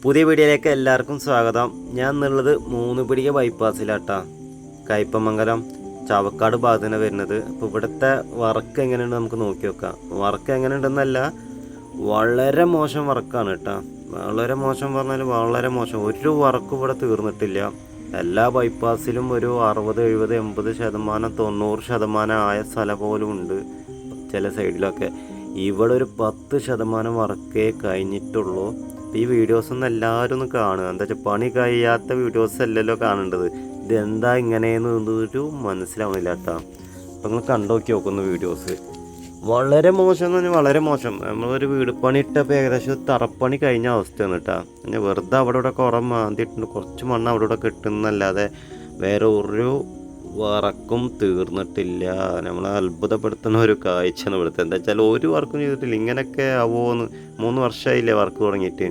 പുതിയ വീഡിയോയിലേക്ക് എല്ലാവർക്കും സ്വാഗതം. ഞാൻ എന്നുള്ളത് മൂന്നുപിടിക ബൈപ്പാസിലാട്ടാ, കയ്പമംഗലം ചാവക്കാട് ഭാഗത്തിന് വരുന്നത്. അപ്പോൾ ഇവിടുത്തെ വർക്ക് എങ്ങനെയുണ്ട് നമുക്ക് നോക്കി നോക്കാം. വർക്ക് എങ്ങനെയുണ്ടെന്നല്ല, വളരെ മോശം വർക്കാണ് കേട്ടോ. വളരെ മോശം പറഞ്ഞാൽ വളരെ മോശം. ഒരു വർക്കും ഇവിടെ തീർന്നിട്ടില്ല. എല്ലാ ബൈപ്പാസിലും ഒരു 60, 70, 80%, 90% ആയ സ്ഥലം പോലും ഉണ്ട് ചില സൈഡിലൊക്കെ. ഇവിടെ ഒരു 10% വർക്കേ കഴിഞ്ഞിട്ടുള്ളൂ. ഈ വീഡിയോസൊന്നും എല്ലാവരും ഒന്ന് കാണുക. എന്താ വെച്ചാൽ പണി കഴിയാത്ത വീഡിയോസ് അല്ലല്ലോ കാണേണ്ടത്. ഇതെന്താ ഇങ്ങനെയെന്നൊരു മനസ്സിലാവുന്നില്ല കേട്ടോ. അപ്പം നിങ്ങൾ കണ്ടോക്കി നോക്കുന്ന വീഡിയോസ് വളരെ മോശം എന്ന് പറഞ്ഞാൽ വളരെ മോശം. നമ്മളൊരു വീട് പണി ഇട്ടപ്പോൾ ഏകദേശം തറപ്പണി കഴിഞ്ഞ അവസ്ഥയാണ് കേട്ടോ. പിന്നെ വെറുതെ അവിടെ ഇവിടെ കുറേ മാന്തിയിട്ടുണ്ട്, കുറച്ച് മണ്ണ് അവിടെ ഇവിടെ കിട്ടുന്നല്ലാതെ വേറെ ഒരു വർക്കും തീർന്നിട്ടില്ല. നമ്മളെ അത്ഭുതപ്പെടുത്തുന്ന ഒരു കാഴ്ചയാണ് ഇവിടുത്തെ. എന്താ വെച്ചാൽ ഒരു വർക്കും ചെയ്തിട്ടില്ല. ഇങ്ങനെയൊക്കെ ആവുമോയെന്ന് 3 വർഷമായില്ലേ വർക്ക് തുടങ്ങിയിട്ട്,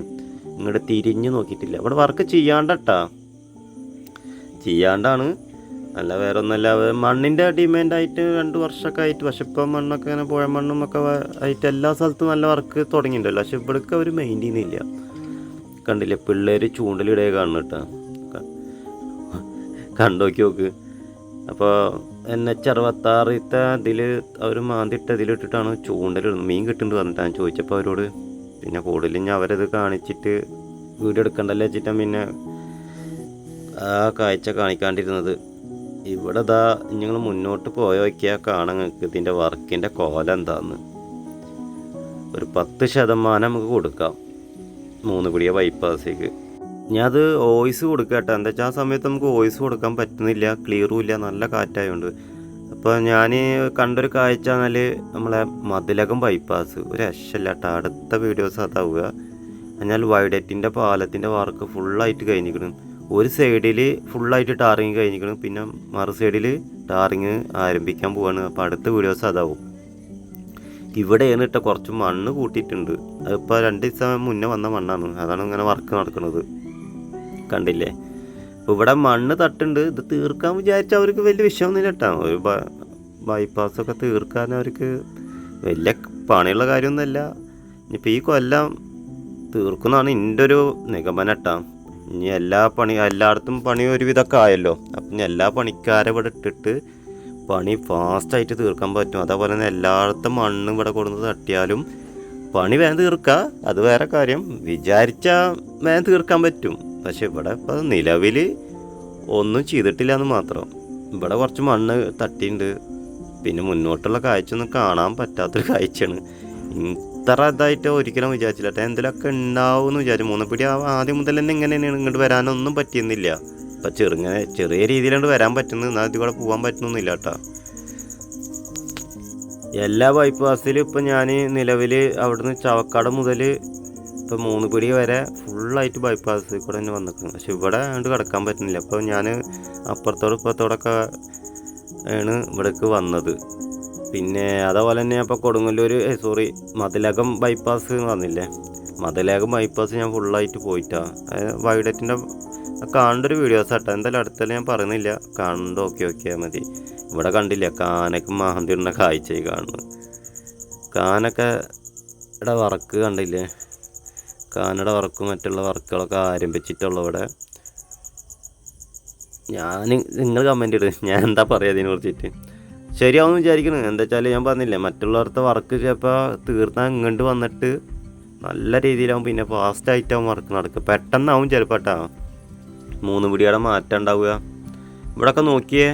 ഇങ്ങോട്ട് തിരിഞ്ഞു നോക്കിയിട്ടില്ല. ഇവിടെ വർക്ക് ചെയ്യാണ്ടാണ്, അല്ല വേറെ ഒന്നല്ല. മണ്ണിൻ്റെ ഡിമാൻഡായിട്ട് 2 വർഷമൊക്കെ ആയിട്ട്, പക്ഷെ ഇപ്പം മണ്ണൊക്കെ ഇങ്ങനെ പുഴ മണ്ണും ഒക്കെ ആയിട്ട് എല്ലാ സ്ഥലത്തും നല്ല വർക്ക് തുടങ്ങിയിട്ടുണ്ടല്ലോ. പക്ഷെ ഇവിടേക്ക് അവർ മെയിൻ ചെയ്യുന്നില്ല. കണ്ടില്ലേ, പിള്ളേർ ചൂണ്ടലിടേ കാണുന്നു കേട്ടോ. കണ്ടോക്കി നോക്ക്. അപ്പോൾ NH66 ഇതിൽ അവർ മാന്തിട്ട് ഇതിലിട്ടിട്ടാണ് ചൂണ്ടലിടുന്നത്. മീൻ കിട്ടുന്നുണ്ട് പറഞ്ഞിട്ടാണ് ചോദിച്ചപ്പോൾ അവരോട്. പിന്നെ കൂടുതൽ ഞാൻ അവരത് കാണിച്ചിട്ട് വീഡിയോ എടുക്കണ്ടല്ലോ വെച്ചിട്ടാണ് പിന്നെ ആ കാഴ്ച കാണിക്കാണ്ടിരുന്നത്. ഇവിടെ ഇതാ നിങ്ങൾ മുന്നോട്ട് പോയി നോക്കിയാൽ കാണാൻ നിങ്ങൾക്ക് ഇതിൻ്റെ വർക്കിൻ്റെ കോലം എന്താന്ന്. ഒരു 10% നമുക്ക് കൊടുക്കാം 3 പിടിയ ബൈപ്പാസേക്ക്. ഞാൻ അത് വോയിസ് കൊടുക്കുക കേട്ടോ. എന്താ വെച്ചാൽ ആ സമയത്ത് നമുക്ക് വോയിസ് കൊടുക്കാൻ പറ്റുന്നില്ല, ക്ലിയറും ഇല്ല, നല്ല കാറ്റായതുകൊണ്ട്. അപ്പോൾ ഞാൻ കണ്ടൊരു കാഴ്ച എന്നാൽ നമ്മളെ മതിലകം ബൈപ്പാസ് ഒരു രക്ഷയില്ല കേട്ടോ. അടുത്ത വീഡിയോസ് അതാവുക. എന്നാൽ വൈഡറ്റിൻ്റെ പാലത്തിൻ്റെ വർക്ക് ഫുള്ളായിട്ട് കഴിഞ്ഞിരിക്കണം. ഒരു സൈഡിൽ ഫുള്ളായിട്ട് ടാറിങ് കഴിഞ്ഞിരിക്കണം, പിന്നെ മറു സൈഡിൽ ടാറിങ് ആരംഭിക്കാൻ പോവാണ്. അപ്പോൾ അടുത്ത വീഡിയോസ് അതാവും. ഇവിടെയാണ് ഇട്ട കുറച്ച് മണ്ണ് കൂട്ടിയിട്ടുണ്ട്. അതിപ്പോൾ 2 ദിവസം മുന്നേ വന്ന മണ്ണാണ്, അതാണ് ഇങ്ങനെ വർക്ക് നടക്കുന്നത്. കണ്ടില്ലേ, അപ്പോൾ ഇവിടെ മണ്ണ് തട്ടുണ്ട്. ഇത് തീർക്കാൻ വിചാരിച്ചാൽ അവർക്ക് വലിയ വിഷയമൊന്നുമില്ല കേട്ടോ. ഒരു ബൈപ്പാസൊക്കെ തീർക്കാൻ അവർക്ക് വലിയ പണിയുള്ള കാര്യമൊന്നുമല്ല. ഇനിയിപ്പോൾ ഈ കൊല്ലം തീർക്കുന്നതാണ് എൻ്റെ ഒരു നിഗമനം കേട്ടോ. ഇനി എല്ലായിടത്തും പണി ഒരുവിധമൊക്കെ ആയല്ലോ. അപ്പം ഇനി എല്ലാ പണിക്കാരെ ഇവിടെ ഇട്ടിട്ട് പണി ഫാസ്റ്റായിട്ട് തീർക്കാൻ പറ്റും. അതേപോലെ തന്നെ എല്ലായിടത്തും മണ്ണ് ഇവിടെ കൊടുന്ന് തട്ടിയാലും പണി വേഗം തീർക്കുക, അത് വേറെ കാര്യം. വിചാരിച്ചാൽ വേഗം തീർക്കാൻ പറ്റും. പക്ഷെ ഇവിടെ ഇപ്പോൾ നിലവിൽ ഒന്നും ചെയ്തിട്ടില്ല എന്ന് മാത്രം. ഇവിടെ കുറച്ച് മണ്ണ് തട്ടിയിട്ടുണ്ട്. പിന്നെ മുന്നോട്ടുള്ള കാഴ്ച ഒന്നും കാണാൻ പറ്റാത്തൊരു കാഴ്ചയാണ്. ഇത്ര ഇതായിട്ട് ഒരിക്കലും വിചാരിച്ചില്ല കേട്ടോ. എന്തെങ്കിലുമൊക്കെ ഉണ്ടാവും എന്ന് വിചാരിച്ചു. 3 പിടി ആദ്യം മുതൽ തന്നെ ഇങ്ങനെ തന്നെയാണ്. ഇങ്ങോട്ട് വരാനൊന്നും പറ്റിയെന്നില്ല. അപ്പം ചെറിയ രീതിയിലാണ് വരാൻ പറ്റുന്നത്. എന്നാൽ ഇതിൽ കൂടെ പോകാൻ പറ്റുന്നൊന്നുമില്ല കേട്ടോ. എല്ലാ ബൈപ്പാസിലും ഇപ്പം ഞാൻ നിലവിൽ അവിടുന്ന് ചാവക്കാട് മുതൽ ഇപ്പോൾ 3 പിടി വരെ ഫുള്ളായിട്ട് ബൈപ്പാസിൽ കൂടെ തന്നെ വന്നിരിക്കുന്നു. പക്ഷെ ഇവിടെ അങ്ങോട്ട് കിടക്കാൻ പറ്റുന്നില്ല. അപ്പോൾ ഞാൻ ഇപ്പുറത്തോടൊക്കെ ആണ് ഇവിടേക്ക് വന്നത്. പിന്നെ അതേപോലെ തന്നെ അപ്പോൾ കൊടുങ്ങല്ലൂർ മതിലകം ബൈപ്പാസ് എന്ന് പറഞ്ഞില്ലേ, മതിലകം ബൈപ്പാസ് ഞാൻ ഫുള്ളായിട്ട് പോയിട്ടാണ്. വൈഡറ്റിൻ്റെ കാണേണ്ട ഒരു വീഡിയോസ് ആട്ടോ. എന്തായാലും അടുത്തല്ല ഞാൻ പറയുന്നില്ല, കണ്ട് നോക്കിയാൽ മതി. ഇവിടെ കണ്ടില്ല, കാനൊക്കെ മാന്തിടുന്ന കാഴ്ചയായി കാണുന്നു. കാനൊക്കെ വർക്ക് കണ്ടില്ലേ, കാനയുടെ വർക്കും മറ്റുള്ള വർക്കുകളൊക്കെ ആരംഭിച്ചിട്ടുള്ളൂ ഇവിടെ. നിങ്ങൾ കമൻറ്റ് ഇട്, ഞാൻ എന്താ പറയുക അതിനെ കുറിച്ചിട്ട്. ശരിയാവുമെന്ന് വിചാരിക്കണം. എന്താ വെച്ചാൽ ഞാൻ പറഞ്ഞില്ലേ, മറ്റുള്ളവരുടെ വർക്ക് ചിലപ്പോൾ തീർന്നാൽ ഇങ്ങോട്ട് വന്നിട്ട് നല്ല രീതിയിലാവും. പിന്നെ ഫാസ്റ്റായിട്ടാവും വർക്ക് നടക്കുക, പെട്ടെന്നാവും ചിലപ്പോൾ കേട്ടോ. 3 പിടിയുടെ മാറ്റം ഉണ്ടാവുക. ഇവിടെയൊക്കെ നോക്കിയേ,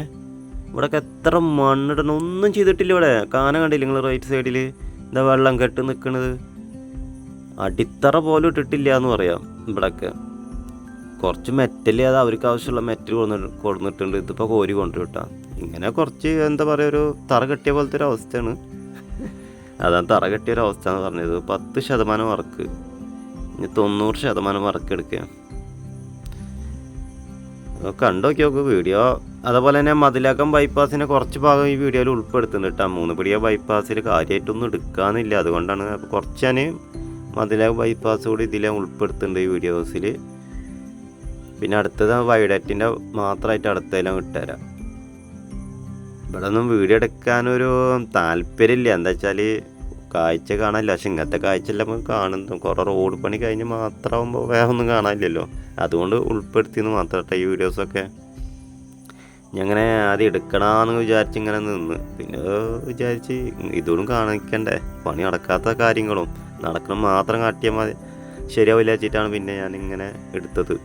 ഇവിടെയൊക്കെ എത്ര മണ്ണിടണം, ഒന്നും ചെയ്തിട്ടില്ല. ഇവിടെ കാന കണ്ടില്ല നിങ്ങൾ, റൈറ്റ് സൈഡിൽ എന്താ വെള്ളം കെട്ട് നിൽക്കുന്നത്. അടിത്തറ പോലും ഇട്ടിട്ടില്ല എന്ന് പറയാം. ഇവിടെയൊക്കെ കുറച്ച് മെറ്റൽ, അത് അവർക്ക് ആവശ്യമുള്ള മെറ്റൽ കൊടുത്തിട്ടുണ്ട്. ഇതിപ്പോൾ കോരി കൊണ്ടുവിട്ടാ ഇങ്ങനെ കുറച്ച് എന്താ പറയുക, ഒരു തറ കെട്ടിയ പോലത്തെ ഒരു അവസ്ഥയാണ്. അതാണ് തറ കെട്ടിയൊരു അവസ്ഥ എന്ന് പറഞ്ഞത്. 10% വർക്ക്, ഇനി 90% വർക്ക് എടുക്കുക. കണ്ടോക്കി നോക്ക് വീഡിയോ. അതേപോലെ തന്നെ മതിലകം ബൈപ്പാസിനെ കുറച്ച് ഭാഗം ഈ വീഡിയോയിൽ ഉൾപ്പെടുത്തുന്നുണ്ട് കേട്ടോ. 3 പിടിയ ബൈപ്പാസിൽ കാര്യമായിട്ടൊന്നും എടുക്കാനില്ല, അതുകൊണ്ടാണ്. അപ്പോൾ കുറച്ച് ഞാൻ മതിലകം ബൈപ്പാസ് കൂടി ഇതിലെ ഉൾപ്പെടുത്തുന്നുണ്ട് ഈ വീഡിയോസിൽ. പിന്നെ അടുത്തത് വൈഡറ്റിൻ്റെ മാത്രമായിട്ട് അടുത്തതെല്ലാം ഇട്ടുതരാം. ഇവിടെ ഒന്നും വീഡിയോ എടുക്കാനൊരു താല്പര്യമില്ല. എന്താ വെച്ചാൽ കാഴ്ച കാണാനില്ല. പക്ഷെ ഇങ്ങനത്തെ കാഴ്ചയെല്ലാം നമുക്ക് കാണുന്നു. കുറേ റോഡ് പണി കഴിഞ്ഞ് മാത്രമാകുമ്പോൾ വേറെ ഒന്നും കാണാനില്ലല്ലോ. അതുകൊണ്ട് ഉൾപ്പെടുത്തിയെന്ന് മാത്രമേ ഈ വീഡിയോസൊക്കെ. ഞങ്ങനെ ആദ്യം എടുക്കണമെന്ന് വിചാരിച്ച് ഇങ്ങനെ നിന്ന്, പിന്നെ വിചാരിച്ച് ഇതൊന്നും കാണിക്കണ്ടേ, പണി നടക്കാത്ത കാര്യങ്ങളും നടക്കണം മാത്രം കാട്ടിയാൽ മതി ശരിയാവില്ല വെച്ചിട്ടാണ് പിന്നെ ഞാനിങ്ങനെ എടുത്തത്.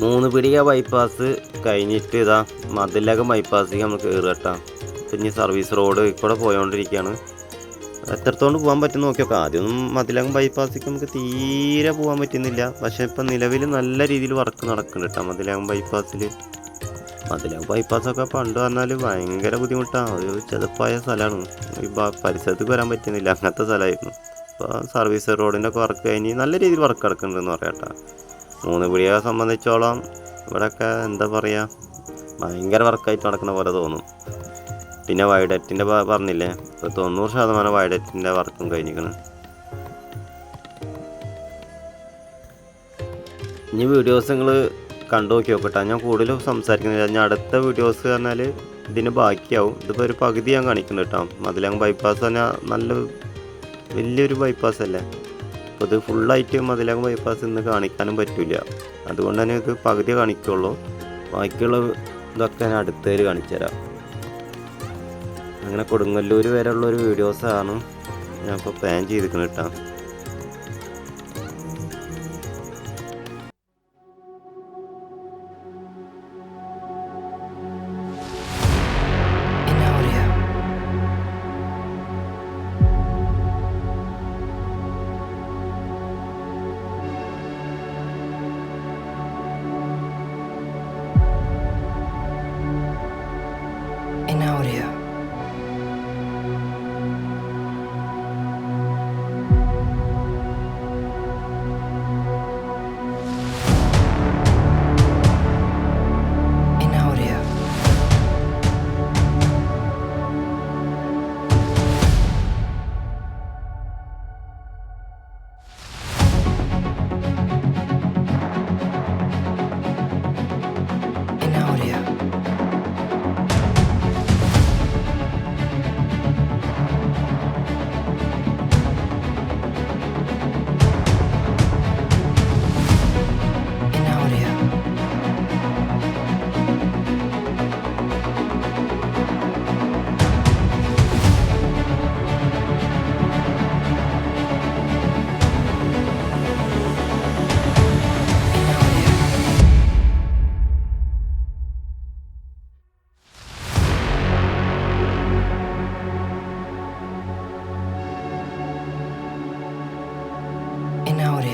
മൂന്നുപിടിക ബൈപ്പാസ് കഴിഞ്ഞിട്ട് ഇതാ മതിലകം ബൈപ്പാസിലേക്ക് നമുക്ക് കയറട്ടാം. ഇനി സർവീസ് റോഡ് കൂടെ പോയോണ്ടിരിക്കുകയാണ്. എത്രത്തോണ്ട് പോകാൻ പറ്റും നോക്കിയൊക്കെ. ആദ്യമൊന്നും മതിലകം ബൈപ്പാസിലേക്ക് നമുക്ക് തീരെ പോകാൻ പറ്റുന്നില്ല. പക്ഷേ ഇപ്പം നിലവിൽ നല്ല രീതിയിൽ വർക്ക് നടക്കുന്നുണ്ട് കേട്ടോ മതിലകം ബൈപ്പാസിൽ. മതിലകം ബൈപ്പാസൊക്കെ പണ്ട് പറഞ്ഞാൽ ഭയങ്കര ബുദ്ധിമുട്ടാണ്. ഒരു ചെതപ്പായ സ്ഥലമാണ്. ഈ പരിസരത്തേക്ക് വരാൻ പറ്റുന്നില്ല, അങ്ങനത്തെ സ്ഥലമായിരുന്നു. ഇപ്പോൾ സർവീസ് റോഡിൻ്റെ ഒക്കെ വർക്ക് കഴിഞ്ഞ് നല്ല രീതിയിൽ വർക്ക് നടക്കുന്നുണ്ടെന്ന് പറയാം കേട്ടോ. മൂന്നുപിടിയെ സംബന്ധിച്ചോളം ഇവിടെയൊക്കെ എന്താ പറയുക, ഭയങ്കര വർക്കായിട്ട് നടക്കുന്ന പോലെ തോന്നും. പിന്നെ വൈഡറ്റിൻ്റെ പറഞ്ഞില്ലേ, ഇപ്പോൾ 90% വൈഡറ്റിൻ്റെ വർക്കും കഴിഞ്ഞിരിക്കണം. ഇനി വീഡിയോസ് നിങ്ങൾ കണ്ടു നോക്കി നോക്കട്ടെ. ഞാൻ കൂടുതലും സംസാരിക്കുന്നില്ല. ഞാൻ അടുത്ത വീഡിയോസ് പറഞ്ഞാൽ ഇതിന് ബാക്കിയാവും. ഇതിപ്പോൾ ഒരു പകുതി ഞാൻ കാണിക്കുന്നുണ്ട് കേട്ടോ. മതിലകം ബൈപ്പാസ് പറഞ്ഞാൽ നല്ല വലിയൊരു ബൈപ്പാസ് അല്ലേ. അപ്പോൾ ഇത് ഫുള്ളായിട്ട് മതിലകം ബൈപ്പാസ് ഇന്ന് കാണിക്കാനും പറ്റില്ല. അതുകൊണ്ട് തന്നെ ഇത് പകുതി കാണിക്കുള്ളൂ. ബാക്കിയുള്ള ഇതൊക്കെ ഞാൻ അടുത്തതിൽ കാണിച്ചു തരാം. അങ്ങനെ കൊടുങ്ങല്ലൂർ വരെയുള്ളൊരു വീഡിയോസാണ് ഞാൻ ഇപ്പോൾ പ്ലാൻ ചെയ്തിരിക്കുന്നത് കേട്ടോ. now it